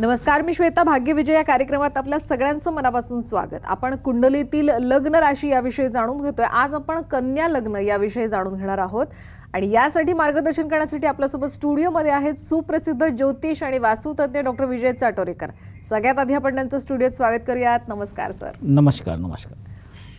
नमस्कार, मी श्वेता. भाग्यविजय या कार्यक्रमात आपल्या सगळ्यांचं मनापासून स्वागत. आपण कुंडलीतील लग्न राशी याविषयी जाणून घेतोय. आज आपण कन्या लग्न याविषयी जाणून घेणार आहोत आणि यासाठी मार्गदर्शन करण्यासाठी आपल्यासोबत स्टुडिओमध्ये आहेत सुप्रसिद्ध ज्योतिष आणि वास्तुतज्ञ डॉक्टर विजय चाटोरेकर. सगळ्यात आधी आपण त्यांचं स्टुडिओत स्वागत करूयात. नमस्कार सर. नमस्कार. नमस्कार.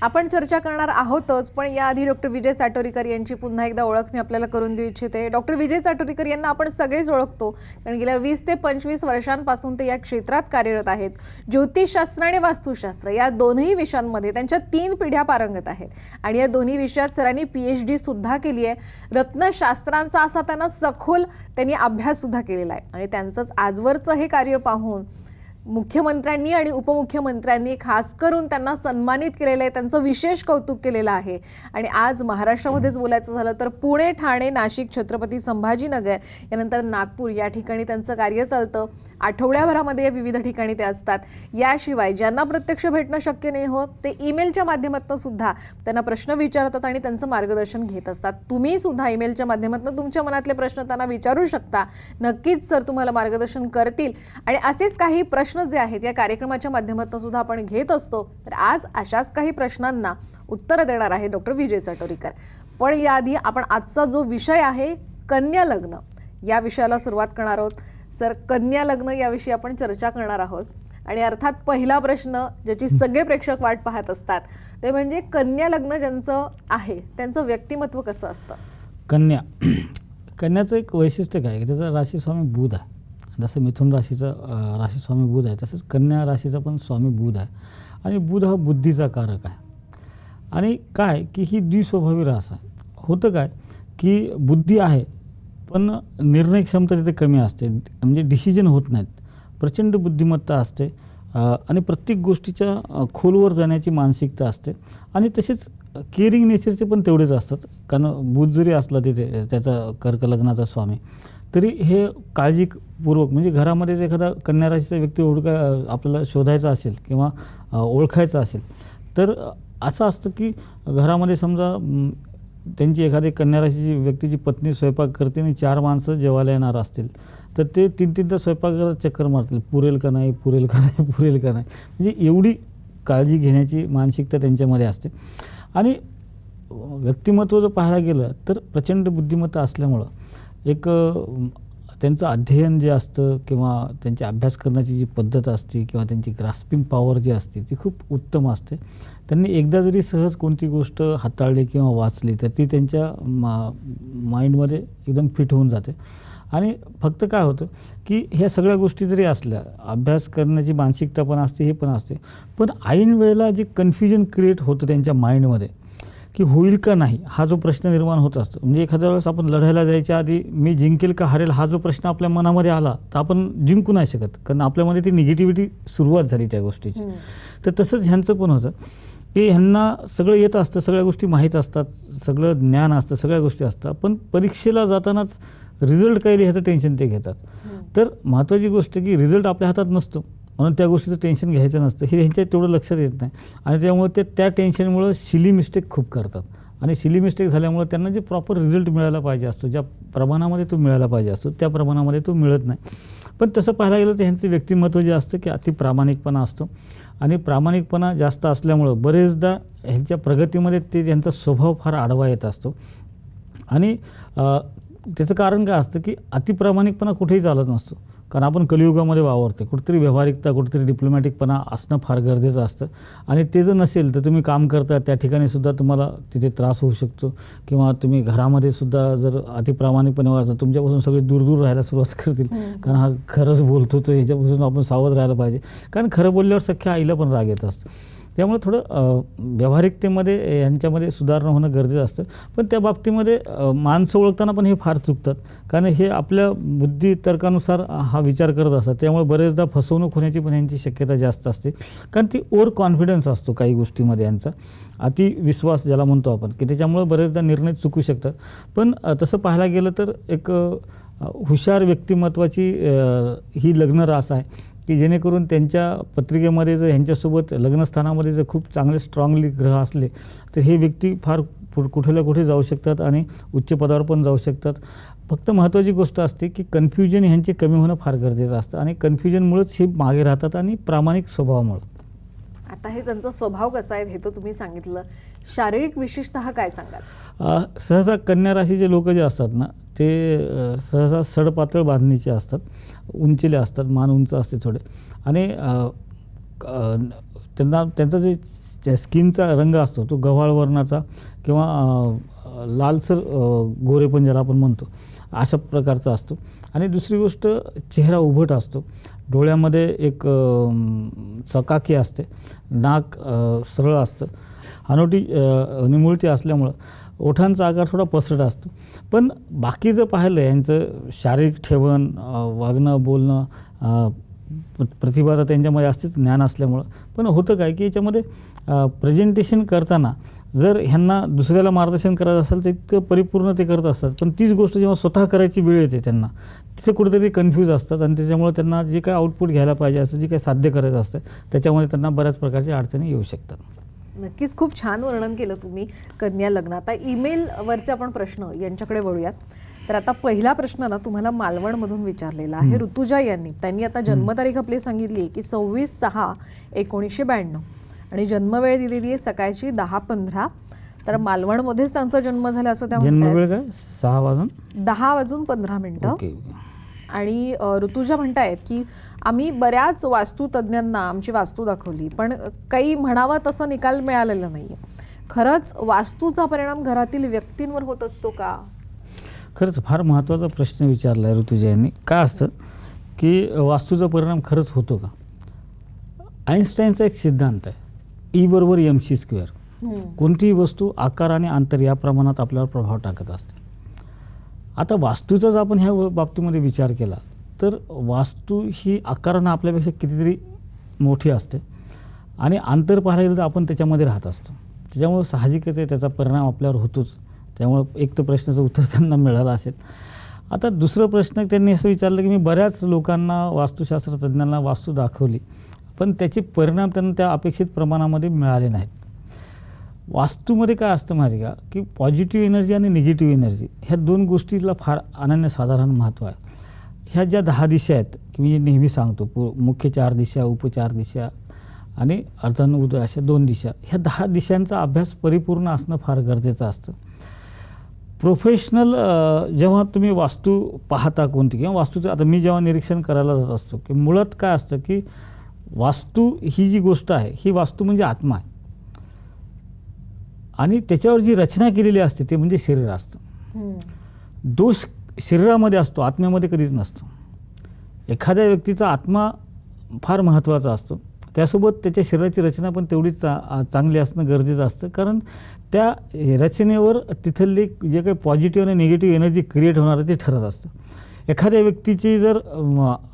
आपण चर्चा करणार आहोतच, पण याआधी डॉक्टर विजय चाटोरेकर यांची पुन्हा एकदा ओळख मी आपल्याला करून देऊ इच्छिते. डॉक्टर विजय चाटोरेकर यांना आपण सगळेच ओळखतो, कारण गेल्या 20 ते 25 वर्षांपासून ते या क्षेत्रात कार्यरत आहेत. ज्योतिषशास्त्र आणि वास्तुशास्त्र या दोन्ही विषयांमध्ये त्यांच्या 3 पिढ्या पारंगत आहेत आणि या दोन्ही विषयात सरांनी PhD सुद्धा केली आहे. रत्नशास्त्रांचा असा त्यांना सखोल त्यांनी अभ्यास सुद्धा केलेला आहे आणि त्यांचंच आजवरचं हे कार्य पाहून मुख्यमंत्र्यांनी आणि उपमुख्यमंत्र्यांनी खास करून त्यांना सन्मानित केलेलं आहे. त्यांचं विशेष कौतुक केलेलं आहे. आणि आज महाराष्ट्रामध्येच बोलायचं झालं तर पुणे, ठाणे, नाशिक, छत्रपती संभाजीनगर यानंतर नागपूर या ठिकाणी त्यांचं कार्य चालतं. आठवड्याभरामध्ये विविध ठिकाणी ते असतात. याशिवाय ज्यांना प्रत्यक्ष भेटणं शक्य नाही होत ते ईमेलच्या माध्यमातून सुद्धा त्यांना प्रश्न विचारतात आणि त्यांचं मार्गदर्शन घेत असतात. तुम्ही सुद्धा ईमेलच्या माध्यमातून तुमच्या मनातले प्रश्न त्यांना विचारू शकता. नक्कीच सर तुम्हाला मार्गदर्शन करतील आणि असेच काही प्रश्न जे आहेत या कार्यक्रमाच्या माध्यमातून सुद्धा आपण घेत असतो. तर आज अशाच काही प्रश्नांना उत्तर देणार आहे डॉक्टर विजय चाटोरेकर. पण याआधी आपण आजचा जो विषय आहे कन्या लग्न या विषयाला सुरुवात करणार आहोत. सर, कन्या लग्न याविषयी आपण चर्चा करणार आहोत आणि अर्थात पहिला प्रश्न ज्याची सगळे प्रेक्षक वाट पाहत असतात ते म्हणजे कन्या लग्न ज्यांचं आहे त्यांचं व्यक्तिमत्व कसं असतं. कन्याचं एक वैशिष्ट्य काय की त्याचा राशी स्वामी बुध आहे. जसं मिथुन राशीचं राशी स्वामी बुध आहे तसंच कन्या राशीचा पण स्वामी बुध आहे आणि बुध हा बुद्धीचा कारक आहे. आणि काय की ही द्विस्वभावी रास आहे. होतं काय की बुद्धी आहे पण निर्णय क्षमता तिथे कमी असते, म्हणजे डिसिजन होत नाहीत. प्रचंड बुद्धिमत्ता असते आणि प्रत्येक गोष्टीच्या खोलवर जाण्याची मानसिकता असते आणि तसेच केअरिंग नेचरचे पण तेवढेच असतात. कारण बुध जरी असला तिथे त्याचा कर्क लग्नाचा स्वामी तरी हे काळजीपूर्वक, म्हणजे घरामध्ये एखादा कन्या राशीचा व्यक्ती आपल्याला शोधायचा असेल किंवा ओळखायचा असेल तर असं असतं की घरामध्ये समजा त्यांची एखादी कन्या राशीची व्यक्तीची पत्नी स्वयंपाक करते आणि 4 माणसं जेवायला येणार असतील तर ते 3-3दा स्वयंपाकाला चक्कर मारतील, पुरेल का नाही, पुरेल का नाही, पुरेल का नाही. म्हणजे एवढी काळजी घेण्याची मानसिकता त्यांच्यामध्ये असते. आणि व्यक्तिमत्व जर पाहायला गेलं तर प्रचंड बुद्धिमत्ता असल्यामुळं एक त्यांचं अध्ययन जे असतं किंवा त्यांची अभ्यास करण्याची जी पद्धत असते किंवा त्यांची ग्रास्पिंग पॉवर जी असते ती खूप उत्तम असते. त्यांनी एकदा जरी सहज कोणती गोष्ट हाताळली किंवा वाचली तर ती त्यांच्या माइंडमध्ये एकदम फिट होऊन जाते. आणि फक्त काय होतं की ह्या सगळ्या गोष्टी जरी असल्या, अभ्यास करण्याची मानसिकता पण असते, हे पण असते, पण ऐन वेळेला जे कन्फ्युजन क्रिएट होतं त्यांच्या माइंडमध्ये की होईल का नाही हा जो प्रश्न निर्माण होत असतो. म्हणजे एखाद्या वेळेस आपण लढायला जायच्या आधी मी जिंकेल का हरेल हा जो प्रश्न आपल्या मनामध्ये आला तर आपण जिंकू नाही शकत, कारण आपल्यामध्ये ती निगेटिव्हिटी सुरुवात झाली त्या गोष्टीची. तर तसंच ह्यांचं पण होतं की ह्यांना सगळं येत असतं, सगळ्या गोष्टी माहीत असतात, सगळं ज्ञान असतं, सगळ्या गोष्टी असतात, पण परीक्षेला जातानाच रिझल्ट काय ह्याचं टेन्शन ते घेतात. तर महत्त्वाची गोष्ट की रिझल्ट आपल्या हातात नसतो म्हणून त्या गोष्टीचं टेन्शन घ्यायचं नसतं, हे ह्यांच्या तेवढं लक्षात येत नाही. आणि त्यामुळे ते त्या टेन्शनमुळं सिली मिस्टेक खूप करतात आणि सिली मिस्टेक झाल्यामुळं त्यांना जे प्रॉपर रिझल्ट मिळायला पाहिजे असतो, ज्या प्रमाणामध्ये तो मिळायला पाहिजे असतो त्या प्रमाणामध्ये तो मिळत नाही. पण तसं पाहायला गेलं तर ह्यांचं व्यक्तिमत्व जे असतं की अति प्रामाणिकपणा असतो आणि प्रामाणिकपणा जास्त असल्यामुळं बरेचदा ह्यांच्या प्रगतीमध्ये ते त्यांचा स्वभाव फार आडवा येत असतो. आणि त्याचं कारण काय असतं की अतिप्रामाणिकपणा कुठेही चालत नसतो, कारण आपण कलियुगामध्ये वावरते. कुठेतरी व्यावहारिकता, कुठेतरी डिप्लोमॅटिकपणा असणं फार गरजेचं असतं. आणि ते जर नसेल तर तुम्ही काम करता त्या ठिकाणी सुद्धा तुम्हाला तिथे त्रास होऊ शकतो किंवा तुम्ही घरामध्ये सुद्धा जर अतिप्रामाणिकपणे वागता तुमच्यापासून सगळे दूर दूर राहायला सुरुवात करतील, कारण हा खरंच बोलतो तो, ह्याच्यापासून आपण सावध राहायला पाहिजे. कारण खरं बोलल्यावर सख्या आईला पण राग येत असतं. त्यामुळे थोडं व्यावहारिकतेमध्ये यांच्यामध्ये सुधारणा होणं गरजेचं असतं. पण त्या बाबतीमध्ये माणसं ओळखताना पण हे फार चुकतात, कारण हे आपल्या बुद्धी तर्कानुसार हा विचार करत असतात. त्यामुळे बरेचदा फसवणूक होण्याची पण यांची शक्यता जास्त असते, कारण ती ओव्हर कॉन्फिडन्स असतो काही गोष्टीमध्ये यांचा, अति विश्वास ज्याला म्हणतो आपण, की त्याच्यामुळे बरेचदा निर्णय चुकू शकतात. पण तसं पाहायला गेलं तर एक हुशार व्यक्तिमत्वाची ही लग्न रास आहे की जेणेकरून त्यांच्या पत्रिकेमध्ये जर ह्यांच्यासोबत लग्नस्थानामध्ये जर खूप चांगले स्ट्रॉंगली ग्रह असले तर हे व्यक्ती फार कुठेला कुठे जाऊ शकतात आणि उच्च पदावर पण जाऊ शकतात. फक्त महत्त्वाची गोष्ट असते की कन्फ्युजन ह्यांचे कमी होणं फार गरजेचं असतं आणि कन्फ्युजनमुळेच हे मागे राहतात आणि प्रामाणिक स्वभावामुळं. आता हे त्यांचा स्वभाव कसा आहे हे तर तुम्ही सांगितलं. शारीरिक विशेषतः काय सांगाल? सहसा कन्या राशीचे लोक जे असतात ना ते सहसा सडपातळ बांधणीचे असतात, उंचीले असतात, मान उंच असते थोडे आणि त्यांचा जे स्किनचा रंग असतो तो गव्हाळ वर्णाचा किंवा लालसर गोरेपण ज्याला आपण म्हणतो अशा प्रकारचा असतो. आणि दुसरी गोष्ट चेहरा उभट असतो, डोळ्यामध्ये एक चकाकी असते, नाक सरळ असतं, हनोटी निमुळती असल्यामुळं ओठांचा आकार थोडा पसरट असतो. पण बाकीचं पाहिलं यांचं शारीरिक ठेवण, वागणं बोलणं, प्रतिभा तर त्यांच्यामध्ये असतेच ज्ञान असल्यामुळं. पण होतं काय की याच्यामध्ये प्रेझेंटेशन करताना जर ह्यांना दुसऱ्याला मार्गदर्शन करायचं असेल तर इतकं परिपूर्ण ते करत असतात, पण तीच गोष्ट जेव्हा स्वतः करायची वेळ येते त्यांना तिथे कुठेतरी कन्फ्यूज असतात आणि त्याच्यामुळे त्यांना जे काही आउटपुट घ्यायला पाहिजे असं जे काही साध्य करायचं असतं त्याच्यामध्ये त्यांना बऱ्याच प्रकारच्या अडचणी येऊ शकतात. नक्कीच खूप छान वर्णन केलं तुम्ही कन्या लग्न. आता ईमेलवरचे आपण प्रश्न यांच्याकडे वळूयात. तर आता पहिला प्रश्न ना तुम्हाला मालवणमधून विचारलेला आहे ऋतुजा यांनी. त्यांनी आता जन्मतारीख आपली सांगितली आहे की 26/6/1992 आणि जन्मवेळ दिलेली आहे सकाळची 10:15. तर मालवणमध्येच त्यांचा जन्म झाला असं त्या म्हणतात. जन्मवेळ काय 10:15 ओके. आणि ऋतुजा म्हणतायत की आम्ही बऱ्याच वास्तुतज्ञांना आमची वास्तू दाखवली पण काही म्हणावा तसा निकाल मिळालेला नाही. खरंच वास्तूचा परिणाम घरातील व्यक्तींवर होत असतो का? खरंच फार महत्त्वाचा प्रश्न विचारला आहे ऋतुजा यांनी. काय असतं की वास्तूचा परिणाम खरंच होतो का? आईन्स्टाईनचा एक सिद्धांत आहे, E=mc². कोणतीही वस्तू आकार आणि अंतर या प्रमाणात आपल्यावर प्रभाव टाकत असते. आता वास्तूचाच आपण ह्या बाबतीमध्ये विचार केला तर वास्तू ही आकारानं आपल्यापेक्षा कितीतरी मोठी असते आणि अंतर पाहायला गेलं तर आपण त्याच्यामध्ये राहत असतो. त्याच्यामुळं साहजिकच आहे त्याचा परिणाम आपल्यावर होतोच. त्यामुळं एक तर प्रश्नाचं उत्तर त्यांना मिळालं असेल. आता दुसरा प्रश्न त्यांनी असं विचारलं की मी बऱ्याच लोकांना वास्तुशास्त्रज्ञांना वास्तू दाखवली पण त्याचे परिणाम त्यांना त्या अपेक्षित प्रमाणामध्ये मिळाले नाहीत. वास्तूमध्ये काय असतं माहिती का की पॉझिटिव्ह एनर्जी आणि निगेटिव्ह एनर्जी ह्या दोन गोष्टीला फार अनन्यसाधारण महत्त्व आहे. ह्या ज्या 10 दिशा आहेत की मी नेहमी सांगतो मुख्य 4 दिशा, उपचार दिशा आणि अर्धानुउदय अशा 2 दिशा, ह्या 10 दिशांचा अभ्यास परिपूर्ण असणं फार गरजेचं असतं. प्रोफेशनल जेव्हा तुम्ही वास्तू पाहता कोणती किंवा वास्तूचं आता मी जेव्हा निरीक्षण करायला जात असतो की मुळात काय असतं की वास्तू ही जी गोष्ट आहे ही वास्तू म्हणजे आत्मा आहे आणि त्याच्यावर जी रचना केलेली असते ते म्हणजे शरीर असतं. दोष शरीरामध्ये असतो, आत्म्यामध्ये कधीच नसतो. एखाद्या व्यक्तीचा आत्मा फार महत्त्वाचा असतो, त्यासोबत त्याच्या शरीराची रचना पण तेवढीच चांगली असणं गरजेचं असतं. कारण त्या रचनेवर तिथली जे काही पॉझिटिव्ह आणि निगेटिव्ह एनर्जी क्रिएट होणार आहे ते ठरत असतं. एखाद्या व्यक्तीची जर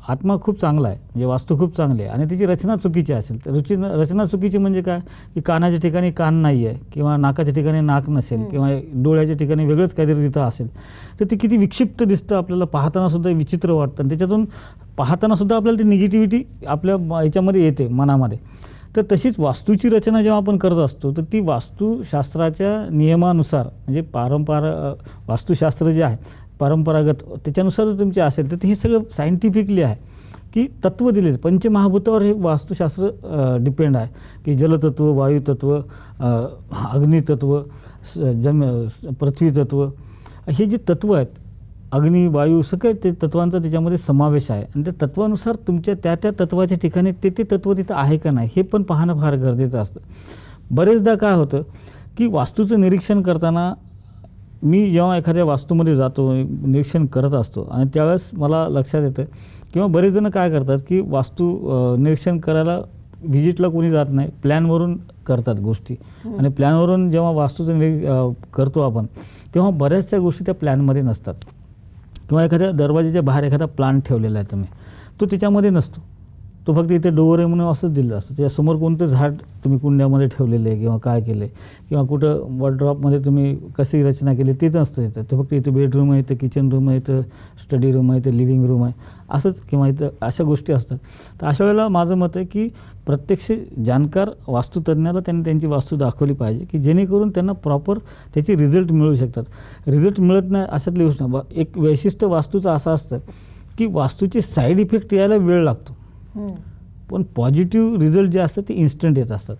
आत्मा खूप चांगला आहे म्हणजे वास्तू खूप चांगली आहे आणि तिची रचना चुकीची असेल तर रचना चुकीची म्हणजे काय की कानाच्या ठिकाणी कान नाही आहे किंवा नाकाच्या ठिकाणी नाक नसेल किंवा डोळ्याच्या ठिकाणी वेगळंच काहीतरी तिथं असेल तर ती किती विक्षिप्त दिसतं, आपल्याला पाहतानासुद्धा विचित्र वाटतं आणि त्याच्यातून पाहतानासुद्धा आपल्याला ती निगेटिव्हिटी आपल्या याच्यामध्ये येते मनामध्ये. तर तशीच वास्तूची रचना जेव्हा आपण करत असतो तर ती वास्तुशास्त्राच्या नियमानुसार म्हणजे वास्तुशास्त्र जे आहे परंपरागत त्याच्यानुसार जर तुमचे असेल तर हे सगळं सायंटिफिकली आहे की तत्त्व दिले पंचमहाभूतावर हे वास्तुशास्त्र डिपेंड आहे की जलतत्व, वायुतत्व, अग्नितत्व, पृथ्वी तत्व, हे जे तत्त्व आहेत अग्नी वायू सगळे ते तत्वांचा त्याच्यामध्ये समावेश आहे आणि त्या तत्वानुसार तुमच्या त्या तत्वाच्या ठिकाणी ते तत्त्व तिथं आहे का नाही हे पण पाहणं फार गरजेचं असतं. बरेचदा काय होतं की वास्तूचं निरीक्षण करताना मी जेव्हा एखाद्या वास्तूमध्ये जातो निरीक्षण करत असतो आणि त्यावेळेस मला लक्षात येतं किंवा बरेच जण काय करतात की वास्तू निरीक्षण करायला व्हिजिटला कोणी जात नाही, प्लॅनवरून करतात गोष्टी आणि प्लॅनवरून जेव्हा वास्तूचं करतो आपण तेव्हा बऱ्याचशा गोष्टी त्या प्लॅनमध्ये नसतात किंवा एखाद्या दरवाजाच्या बाहेर एखादा प्लांट ठेवलेला आहे तुम्ही तो त्याच्यामध्ये नसतो तो फक्त इथे डोअर आहे म्हणून असंच दिलं असतं. त्याच्यासमोर कोणतं झाड तुम्ही कुंड्यामध्ये ठेवलेलं आहे किंवा काय केलं आहे किंवा कुठं वॉर्डरोबमध्ये तुम्ही कशी रचना केली ते नसतं इथं. ते फक्त इथं बेडरूम आहे, इथं किचन रूम आहे, इथं स्टडी रूम आहे, इथं लिव्हिंग रूम आहे असंच, किंवा इथं अशा गोष्टी असतात. तर अशा वेळेला माझं मत आहे की प्रत्यक्ष जाणकार वास्तुतज्ञाला त्यांनी त्यांची वास्तू दाखवली पाहिजे की जेणेकरून त्यांना प्रॉपर त्याचे रिझल्ट मिळू शकतात. रिझल्ट मिळत नाही अशातली गोष्ट नाही. एक वैशिष्ट्य वास्तूचं असं असतं की वास्तूचे साईड इफेक्ट यायला वेळ लागतो, पण पॉझिटिव्ह रिझल्ट जे असतात ते इन्स्टंट येत असतात.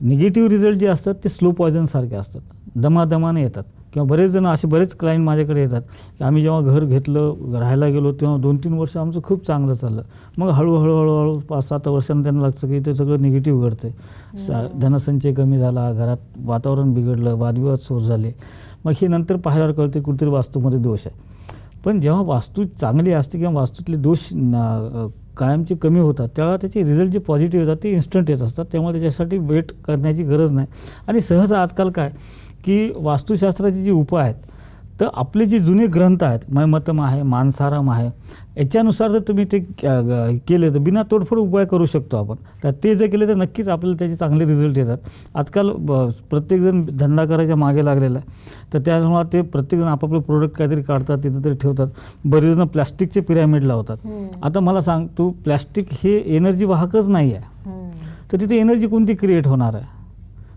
निगेटिव्ह रिझल्ट जे असतात ते स्लो पॉयझनसारखे असतात, दमादमाने येतात. किंवा बरेच जण असे बरेच क्लायंट माझ्याकडे येतात की आम्ही जेव्हा घर घेतलं, राहायला गेलो, तेव्हा 2-3 वर्ष आमचं खूप चांगलं चाललं. मग हळूहळू 5-7 वर्षांनी त्यांना लागतं की ते सगळं निगेटिव्ह घडतं आहे. धनसंचय कमी झाला, घरात वातावरण बिघडलं, वादविवाद सुरू झाले. मग हे नंतर पाहिल्यावर कळते कुठेतरी वास्तूमध्ये दोष आहे. पण जेव्हा वास्तू चांगली असते किंवा वास्तूतले दोष कायमचे कमी होतात त्यावेळेला त्याचे रिझल्ट जे पॉझिटिव्ह येतात ते इन्स्टंट येत असतात. त्यामुळे त्याच्यासाठी वेट करण्याची गरज नाही. आणि सहसा आजकाल काय की वास्तुशास्त्राचे जे उपाय आहेत तर आपले जे जुने ग्रंथ आहेत, मयमतम आहे, मानसारम आहे, याच्यानुसार जर तुम्ही ते केले तर बिना तोडफोड उपाय करू शकतो आपण. तर ते जर केले तर नक्कीच आपल्याला त्याचे चांगले रिझल्ट येतात. आजकाल प्रत्येकजण धंदा करायच्या मागे लागलेला आहे. तर त्यामुळे ते प्रत्येकजण आपापले प्रोडक्ट काहीतरी काढतात, तिथं तरी ठेवतात. बरेच जण प्लॅस्टिकचे पिरॅमिड लावतात. आता मला सांग, तू प्लॅस्टिक हे एनर्जी वाहकच नाही आहे, तर तिथे एनर्जी कोणती क्रिएट होणार आहे?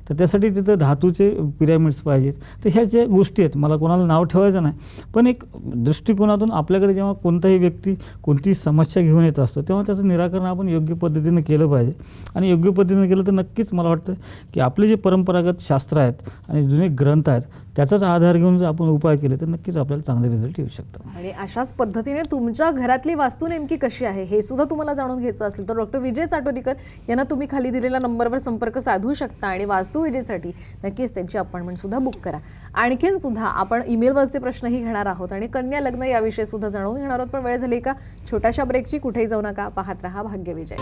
तर त्यासाठी तिथं धातूचे पिरॅमिड्स पाहिजेत. तर ह्या ज्या गोष्टी आहेत, मला कोणाला नाव ठेवायचं नाही, पण एक दृष्टिकोनातून आपल्याकडे जेव्हा कोणताही व्यक्ती कोणतीही समस्या घेऊन येत असतो तेव्हा त्याचं निराकरण आपण योग्य पद्धतीनं केलं पाहिजे. आणि योग्य पद्धतीनं केलं तर नक्कीच मला वाटतं की आपले जे परंपरागत शास्त्र आहेत आणि जुने ग्रंथ आहेत त्याचाच आधार घेऊन जर आपण उपाय केले तर नक्कीच आपल्याला चांगले रिझल्ट येऊ शकतात. आणि अशाच पद्धतीने तुमच्या घरातली वास्तू नेमकी कशी आहे हे सुद्धा तुम्हाला जाणून घ्यायचं असेल तर डॉक्टर विजय चाटोरीकर यांना तुम्ही खाली दिलेल्या नंबरवर संपर्क साधू शकता आणि वास्तू विजेसाठी नक्कीच त्यांची अपॉइंटमेंट सुद्धा बुक करा. आणखीन सुद्धा आपण ईमेलवरचे प्रश्नही घेणार आहोत आणि कन्या लग्न याविषयी सुद्धा जाणून घेणार आहोत. पण वेळ झाली का छोट्याशा ब्रेकची, कुठेही जाऊ नका, पाहत रहा भाग्य विजय.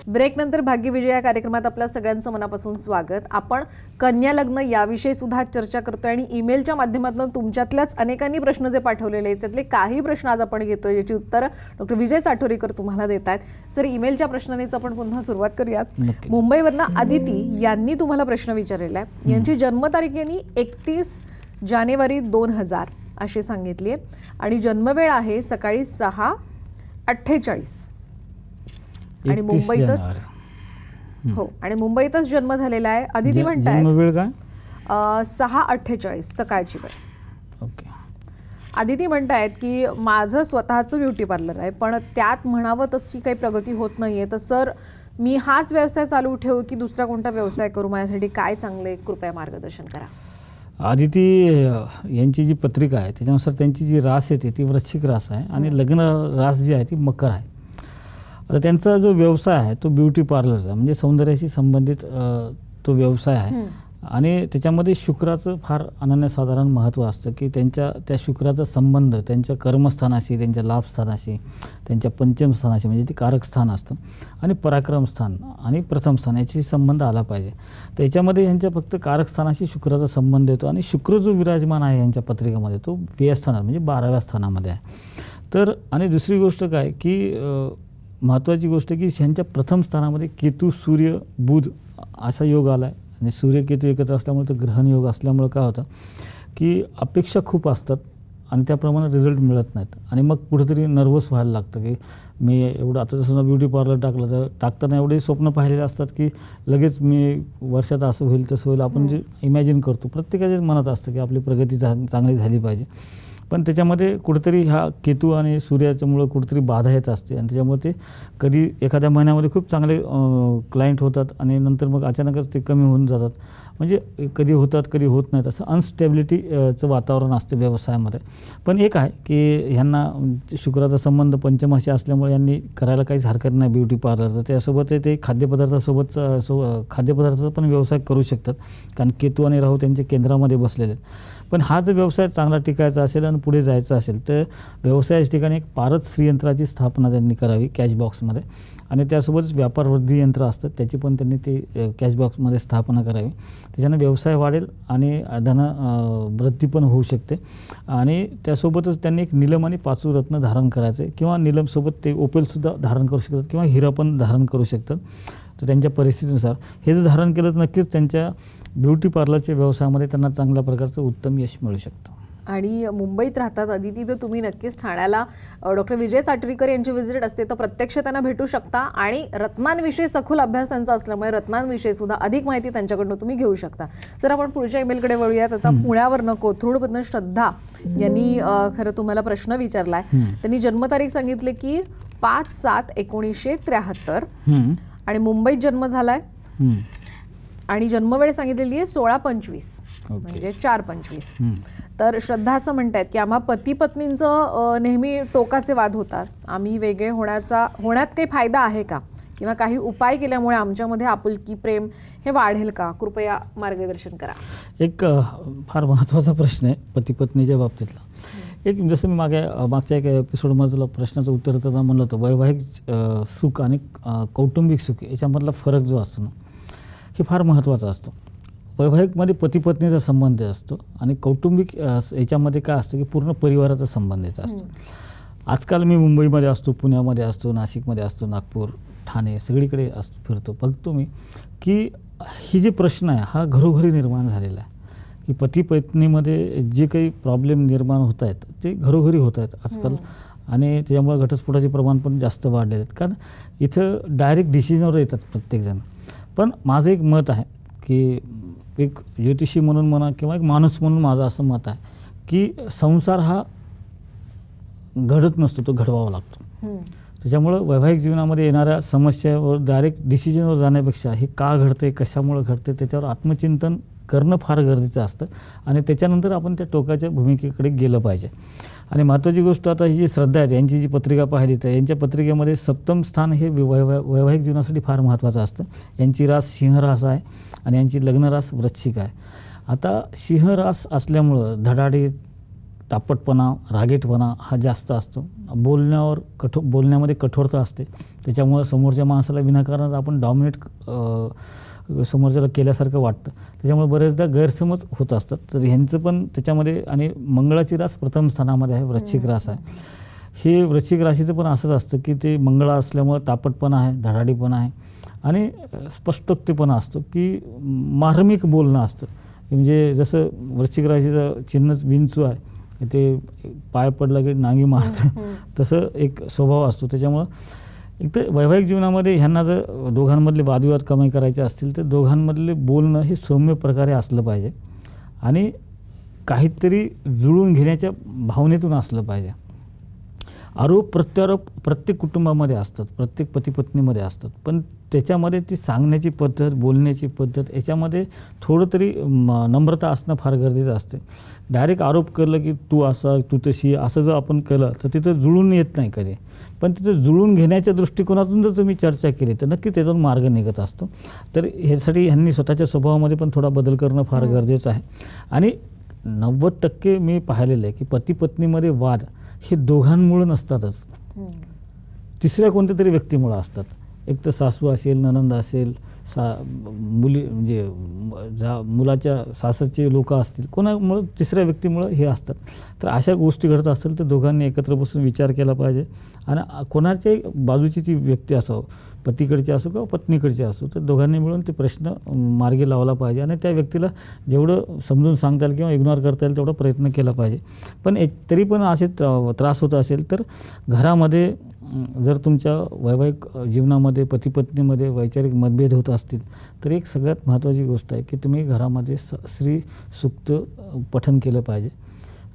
ब्रेकनंतर भाग्यविजय या कार्यक्रमात आपल्या सगळ्यांचं मनापासून स्वागत. आपण कन्या लग्न याविषयी सुद्धा चर्चा करतोय आणि ईमेलच्या माध्यमातून तुमच्यातल्याच अनेकांनी प्रश्न जे पाठवलेले आहेत त्यातले काही प्रश्न आज आपण घेतोय ज्याची उत्तरं डॉक्टर विजय चाटोरीकर तुम्हाला देत आहेत. सर, ईमेलच्या प्रश्नानेच आपण पुन्हा सुरुवात करूयात. मुंबईवरनं आदिती यांनी तुम्हाला प्रश्न विचारलेला आहे. यांची जन्मतारीख यांनी 31 जानेवारी 2000 अशी सांगितली आहे आणि जन्मवेळ आहे सकाळी 6:48 आणि मुंबईतच आणि मुंबईतच जन्म झालेला आहे. आदिती म्हणताय वेळ काय 6:48 सकाळची वेळ. ओके. आदिती म्हणतायत की माझं स्वतःचं ब्युटी पार्लर आहे पण त्यात म्हणावं तशी काही प्रगती होत नाहीये, तर सर मी हाच व्यवसाय चालू ठेवू की दुसरा कोणता व्यवसाय करू? माझ्यासाठी काय चांगले, कृपया मार्गदर्शन करा. आदिती यांची जी पत्रिका आहे त्याच्यानुसार त्यांची जी रास येते ती वृश्चिक रास आहे आणि लग्न रास जी आहे ती मकर आहे. आता त्यांचा जो व्यवसाय आहे तो ब्युटी पार्लरचा म्हणजे सौंदर्याशी संबंधित तो व्यवसाय आहे. आणि त्याच्यामध्ये शुक्राचं फार अनन्यसाधारण महत्त्व असतं की त्या शुक्राचा संबंध त्यांच्या कर्मस्थानाशी, त्यांच्या लाभस्थानाशी, त्यांच्या पंचम स्थानाशी म्हणजे ते कारक स्थान असतं आणि पराक्रम स्थान आणि प्रथम स्थान याची संबंध आला पाहिजे. तर याच्यामध्ये यांच्या फक्त कारक स्थानाशी शुक्राचा संबंध येतो आणि शुक्र जो विराजमान आहे यांच्या पत्रिकेमध्ये तो व्ययस्थानात म्हणजे 12व्या स्थानामध्ये आहे. तर आणि दुसरी गोष्ट काय की महत्त्वाची गोष्ट की ह्यांच्या प्रथम स्थानामध्ये केतू, सूर्य, बुध असा योग आला आहे. आणि सूर्य केतू एकत्र असल्यामुळे तर ग्रहण योग असल्यामुळे काय होतं की अपेक्षा खूप असतात आणि त्याप्रमाणे रिझल्ट मिळत नाहीत आणि मग कुठेतरी नर्वस व्हायला लागतं की मी एवढं आता जसं ब्युटी पार्लर टाकलं तर टाकताना एवढे स्वप्न पाहिलेले असतात की लगेच मी वर्षात असं होईल तसं होईल. आपण जे इमॅजिन करतो प्रत्येकाच्याच मनात असतं की आपली प्रगती चांगली झाली पाहिजे. पण त्याच्यामध्ये कुठेतरी ह्या केतू आणि सूर्याच्यामुळं कुठेतरी बाधा येत असते आणि त्याच्यामुळे ते कधी एखाद्या महिन्यामध्ये खूप चांगले क्लायंट होतात आणि नंतर मग अचानकच ते कमी होऊन जातात. म्हणजे कधी होतात कधी होत नाहीत असं अनस्टेबिलिटीचं वातावरण असतं व्यवसायामध्ये. पण एक आहे की ह्यांना शुक्राचा संबंध पंचमाशी असल्यामुळे यांनी करायला काहीच हरकत नाही ब्युटी पार्लरचं. त्यासोबत ते खाद्यपदार्थाचा पण व्यवसाय करू शकतात कारण केतू आणि राहू त्यांच्या केंद्रामध्ये बसलेले आहेत. पण हा जर व्यवसाय चांगला टिकायचा असेल आणि पुढे जायचं असेल तर व्यवसायाच्या ठिकाणी एक पारद श्रीयंत्राची स्थापना त्यांनी करावी कॅश बॉक्समध्ये, आणि त्यासोबतच व्यापार वृद्धी यंत्र असतं त्याची पण त्यांनी ते कॅश बॉक्समध्ये स्थापना करावी. त्याच्यानं व्यवसाय वाढेल आणि धन वृद्धी पण होऊ शकते. आणि त्यासोबतच त्यांनी एक निलम आणि पाचू रत्न धारण करायचं आहे, किंवा निलमसोबत ते ओपेलसुद्धा धारण करू शकतात किंवा हिरा पण धारण करू शकतात. तर त्यांच्या परिस्थितीनुसार हे जर धारण केलं तर नक्कीच त्यांच्या ब्युटी पार्लरच्या व्यवसायामध्ये त्यांना चांगल्या प्रकारचं उत्तम यश मिळू शकतं. आणि मुंबईत राहतात अदिती, तर तुम्ही नक्कीच ठाण्याला डॉक्टर विजय चाटोरीकर यांची व्हिजिट असते तर प्रत्यक्ष त्यांना भेटू शकता. आणि रत्नांविषयी सखोल अभ्यास त्यांचा असल्यामुळे रत्नांविषयी सुद्धा अधिक माहिती त्यांच्याकडून तुम्ही घेऊ शकता. जर आपण पुढच्या ईमेलकडे वळूयात, आता पुण्यावरनं कोथरूडमधनं श्रद्धा यांनी खरं तुम्हाला प्रश्न विचारलाय. त्यांनी जन्मतारीख सांगितली की 5/7/1973 आणि मुंबईत जन्म झालाय आणि जन्मवेळ सांगितलेली आहे 16:25 म्हणजे 4:25. तर श्रद्धा असं म्हणतायत की आम्हा पती पत्नींचं नेहमी टोकाचे वाद होतात, आम्ही वेगळे होण्यात काही फायदा आहे का, किंवा काही उपाय केल्यामुळे आमच्यामध्ये आपुलकी प्रेम हे वाढेल का, कृपया मार्गदर्शन करा. एक फार महत्त्वाचा प्रश्न आहे पती पत्नीच्या बाबतीतला. एक जसं मी मागच्या एका एपिसोडमध्ये तुला प्रश्नाचं उत्तर देताना म्हणलं होतं, वैवाहिक सुख आणि कौटुंबिक सुख याच्यामधला फरक जो असतो ना, हे फार महत्त्वाचा असतो. वैवाहिकमध्ये पती पत्नीचा संबंध असतो आणि कौटुंबिक याच्यामध्ये काय असतं की पूर्ण परिवाराचा संबंध याचा असतो. आजकाल मी मुंबईमध्ये असतो, पुण्यामध्ये असतो, नाशिकमध्ये असतो, नागपूर, ठाणे सगळीकडे फिरतो, बघतो मी की ही जे प्रश्न आहे हा घरोघरी निर्माण झालेला आहे की पती पत्नीमध्ये जे काही प्रॉब्लेम निर्माण होत आहेत ते घरोघरी होत आहेत आजकाल. आणि त्याच्यामुळे घटस्फोटाचे प्रमाण पण जास्त वाढलेले आहेत, कारण इथं डायरेक्ट डिसिजनवर येतात प्रत्येकजण. पण माझं एक मत आहे की एक ज्योतिषी म्हणून म्हणा किंवा एक माणूस म्हणून माझं असं मत आहे की संसार हा घडत नसतो, तो घडवावा लागतो. त्याच्यामुळं वैवाहिक जीवनामध्ये येणाऱ्या समस्यावर डायरेक्ट डिसिजनवर जाण्यापेक्षा हे का घडते, कशामुळं घडते त्याच्यावर आत्मचिंतन करणं फार गरजेचं असतं आणि त्याच्यानंतर आपण त्या टोकाच्या भूमिकेकडे गेलं पाहिजे. आणि महत्त्वाची गोष्ट, आता ही जी श्रद्धा आहे यांची जी पत्रिका पाहिली तर यांच्या पत्रिकेमध्ये सप्तम स्थान हे वैवाहिक जीवनासाठी फार महत्त्वाचं असतं. यांची रास सिंह रास आहे आणि यांची लग्न रास वृश्चिक आहे. आता सिंह रास असल्यामुळं धडाडी, तापटपणा, रागीटपणा हा जास्त असतो. बोलण्यामध्ये कठोरता असते, त्याच्यामुळं समोरच्या माणसाला विनाकारण आपण डॉमिनेट समोरच्याला केल्यासारखं वाटतं, त्याच्यामुळे बरेचदा गैरसमज होत असतात. तर ह्यांचं पण त्याच्यामध्ये, आणि मंगळाची रास प्रथम स्थानामध्ये आहे, वृश्चिक रास आहे. हे वृश्चिक राशीचं पण असंच असतं की ते मंगळ असल्यामुळं तापटपणा आहे, धडाडीपणा आहे आणि स्पष्टोक्तीपणा असतो की मार्मिक बोलणं असतं. म्हणजे जसं वृश्चिक राशीचं चिन्हच विंचू आहे, ते पाय पडला की नांगी मारतं, तसं एक स्वभाव असतो. त्याच्यामुळं एक तर वैवाहिक जीवनामध्ये ह्यांना जर दोघांमधले वादविवाद कमी करायचे असतील तर दोघांमधले बोलणं हे सौम्य प्रकारे असलं पाहिजे आणि काहीतरी जुळून घेण्याच्या भावनेतून असलं पाहिजे. आरोप प्रत्यारोप प्रत्येक कुटुंबामध्ये असतात, प्रत्येक पती पत्नीमध्ये असतात, पण त्याच्यामध्ये ती सांगण्याची पद्धत, बोलण्याची पद्धत याच्यामध्ये थोडं तरी नम्रता असणं फार गरजेचं असते. डायरेक्ट आरोप केलं की तू असा, तू तशी, असं जर आपण केलं तर तिथं जुळून येत नाही कधी. पण तिथं जुळून घेण्याच्या दृष्टिकोनातून जर तुम्ही चर्चा केली तर नक्कीच त्यातून मार्ग निघत असतो. तर ह्यासाठी ह्यांनी स्वतःच्या स्वभावामध्ये पण थोडा बदल करणं फार गरजेचं आहे. आणि 90% मी पाहिलेलं आहे की पती पत्नीमध्ये वाद हे दोघांमुळं नसतातच, तिसऱ्या कोणत्या तरी व्यक्तीमुळं असतात. एक तर सासू असेल, ननंद असेल, मुली म्हणजे मुलाच्या सासरचे लोक असतील, कोणामुळं तिसऱ्या व्यक्तीमुळं हे असतात. तर अशा गोष्टी घडत असतील तर दोघांनी एकत्र बसून विचार केला पाहिजे आणि कोणाच्याही बाजूची ती व्यक्ती असो, पतीकडची असो किंवा पत्नीकडची असो, तर दोघांनी मिळून ते प्रश्न मार्गी लावला पाहिजे आणि त्या व्यक्तीला जेवढं समजून सांगता येईल किंवा इग्नोर करता येईल तेवढा प्रयत्न केला पाहिजे. पण तरी पण असे त्रास होत असेल तर घरामध्ये जर तुमच्या वैवाहिक जीवनामध्ये पती पत्नीमध्ये वैचारिक मतभेद होत असतील तर एक सगळ्यात महत्त्वाची गोष्ट आहे की तुम्ही घरामध्ये श्री सूक्त पठण केलं पाहिजे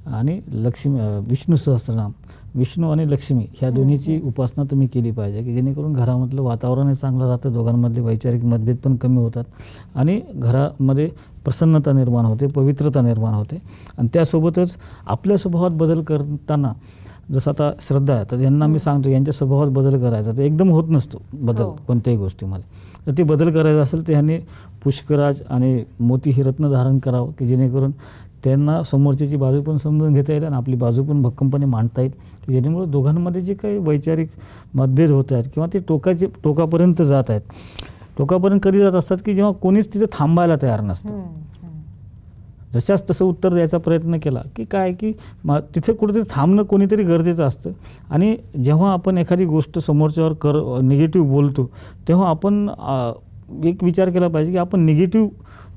आणि विष्णू सहस्त्रनाम, विष्णू आणि लक्ष्मी ह्या दोन्हीची उपासना तुम्ही केली पाहिजे की जेणेकरून घरामधलं वातावरणही चांगलं राहतं, दोघांमधले वैचारिक मतभेद पण कमी होतात आणि घरामध्ये प्रसन्नता निर्माण होते, पवित्रता निर्माण होते. आणि त्यासोबतच आपल्या स्वभावात बदल करताना जसं आता श्रद्धा आहे तर यांना मी सांगतो यांच्या स्वभावात बदल करायचा तर एकदम होत नसतो बदल कोणत्याही गोष्टीमध्ये. तर ते बदल करायचा असेल तर ह्यांनी पुष्कराज आणि मोती हे रत्न धारण करावं की जेणेकरून त्यांना समोरच्याची बाजू पण समजून घेता येईल आणि आपली बाजू पण भक्कमपणे मांडता येईल, की जेणेमुळे दोघांमध्ये जे काही वैचारिक मतभेद होत आहेत किंवा ते टोकापर्यंत जात आहेत. टोकापर्यंत कधी जात असतात की जेव्हा कोणीच तिथे थांबायला तयार नसतं. जशाच तसं उत्तर द्यायचा प्रयत्न केला की काय की तिथे कुठेतरी थांबणं कोणीतरी गरजेचं असतं. आणि जेव्हा आपण एखादी गोष्ट समोरच्यावर निगेटिव्ह बोलतो तेव्हा आपण एक विचार केला पाहिजे की आपण निगेटिव्ह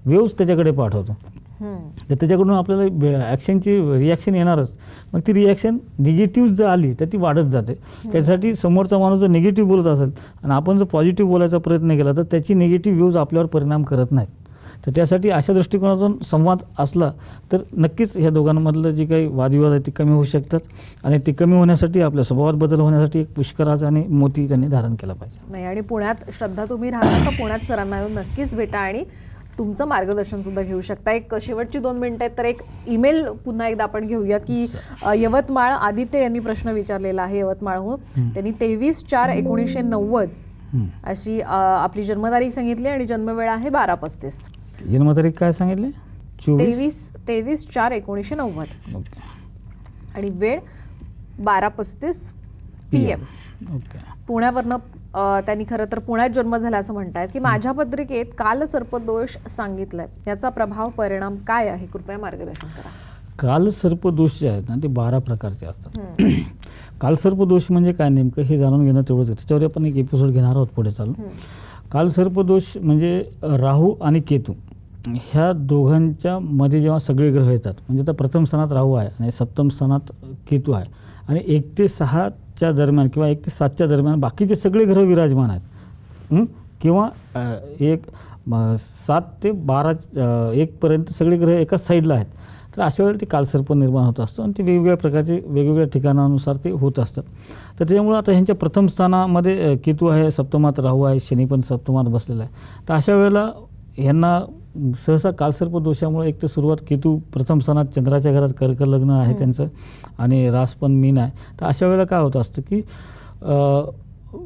वेव्स त्याच्याकडे पाठवतो. तर त्याच्याकडून आपल्याला ॲक्शनची रिॲक्शन येणारच. मग ती रिॲक्शन निगेटिव्ह जर आली तर ती वाढत जाते. त्यासाठी समोरचा माणूस जर निगेटिव्ह बोलत असेल आणि आपण जर पॉझिटिव्ह बोलायचा प्रयत्न केला तर त्याची निगेटिव्ह व्ह्यूज आपल्यावर परिणाम करत नाहीत. तर त्यासाठी अशा दृष्टिकोनातून संवाद असला तर नक्कीच ह्या दोघांमधलं जे काही वादविवाद आहेत ते कमी होऊ शकतात. आणि ते कमी होण्यासाठी आपल्या स्वभावात बदल होण्यासाठी एक पुष्कराज आणि मोती त्यांनी धारण केला पाहिजे. नाही, आणि पुण्यात श्रद्धा तुम्ही राहता तर पुण्यात सरांना येऊन नक्कीच भेटा आणि तुमचं मार्गदर्शन सुद्धा घेऊ शकता. एक शेवटची 2 मिनिटं आहेत तर एक ईमेल पुन्हा एकदा आपण घेऊयात की यवतमाळ आदित्य यांनी प्रश्न विचारलेला आहे यवतमाळहून. त्यांनी 23/4/1990 अशी आपली जन्मतारीख सांगितली आणि जन्मवेळ आहे 12:35. जन्मतारीख काय सांगितले? 23/4/1990 ओके. आणि वेळ 12:35 PM. ओके. पुण्यावरनं त्यांनी खरं तर पुण्यात जन्म झाला असं म्हणतात की माझ्या पत्रिकेत कालसर्पदोष सांगितलाय, याचा प्रभाव परिणाम काय आहे, कृपया मार्गदर्शन करा. कालसर्पदोष जे आहेत ना ते 12 प्रकारचे असतात. कालसर्पदोष म्हणजे काय नेमकं हे जाणून घेणं तेवढंच आहे. त्याच्यावर आपण एक एपिसोड घेणार आहोत पुढे चालून. कालसर्पदोष म्हणजे राहू आणि केतू ह्या दोघांच्या मध्ये जेव्हा सगळे ग्रह येतात, म्हणजे आता प्रथम स्थानात राहू आहे आणि सप्तम स्थानात केतू आहे आणि 1 ते 6च्या दरम्यान किंवा 1 ते 7च्या दरम्यान बाकीचे सगळे ग्रह विराजमान आहेत. किंवा 7 ते 1 पर्यंत सगळे ग्रह एकाच साईडला आहेत. तर अशा वेळेला ते कालसर्प निर्माण होत असतं आणि ते वेगवेगळ्या प्रकारचे वेगवेगळ्या ठिकाणानुसार ते होत असतात. तर त्याच्यामुळं आता ह्यांच्या प्रथम स्थानामध्ये केतू आहे, सप्तमात राहू आहे, शनी पण सप्तमात बसलेला आहे. तर अशा वेळेला ह्यांना सहसा कालसर्प दोषामुळे एक तर सुरुवात केतू प्रथम स्थानात चंद्राच्या घरात कर्क लग्न आहे त्यांचं आणि रास पण मीन आहे. तर अशा वेळेला काय होतं असतं की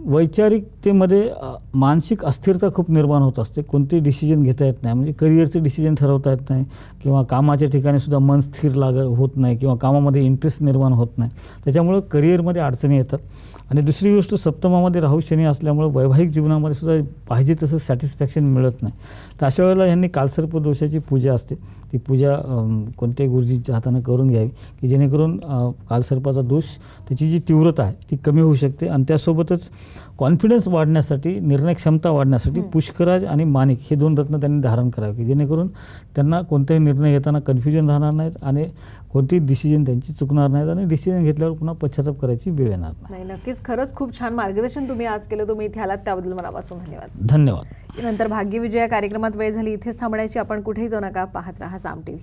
वैचारिकतेमध्ये मानसिक अस्थिरता खूप निर्माण होत असते. कोणतेही डिसिजन घेता येत नाही, म्हणजे करिअरचे डिसिजन ठरवता येत नाही किंवा कामाच्या ठिकाणी सुद्धा मन स्थिर होत नाही किंवा कामामध्ये इंटरेस्ट निर्माण होत नाही. त्याच्यामुळं करिअरमध्ये अडचणी येतात. आणि दुसरी गोष्ट सप्तमामध्ये राहू शनी असल्यामुळे वैवाहिक जीवनामध्ये सुद्धा पाहिजे तसं सॅटिस्फॅक्शन मिळत नाही. तर अशा वेळेला ह्यांनी कालसर्प दोषाची पूजा असते, ती पूजा कोणत्याही गुरुजींच्या हातानं करून घ्यावी की जेणेकरून कालसर्पाचा दोष त्याची जी तीव्रता आहे ती कमी होऊ शकते. आणि त्यासोबतच कॉन्फिडन्स वाढण्यासाठी, निर्णय क्षमता वाढण्यासाठी पुष्कराज आणि माणिक हे 2 रत्न त्यांनी धारण करावे की जेणेकरून त्यांना कोणताही निर्णय घेताना कन्फ्युजन राहणार नाहीत आणि कोणतीही डिसिजन त्यांची चुकणार नाहीत आणि डिसिजन घेतल्यावर पुन्हा पश्चाताप करायची वेळ येणार नाही. नक्कीच खरंच खूप छान मार्गदर्शन तुम्ही आज केलं. तुम्ही इथे आलात त्याबद्दल मनापासून धन्यवाद. धन्यवाद. नंतर भाग्यविजय या कार्यक्रमात वेळ झाली इथेच थांबण्याची. आपण कुठेही जाऊ नका, पाहत राहा साम TV.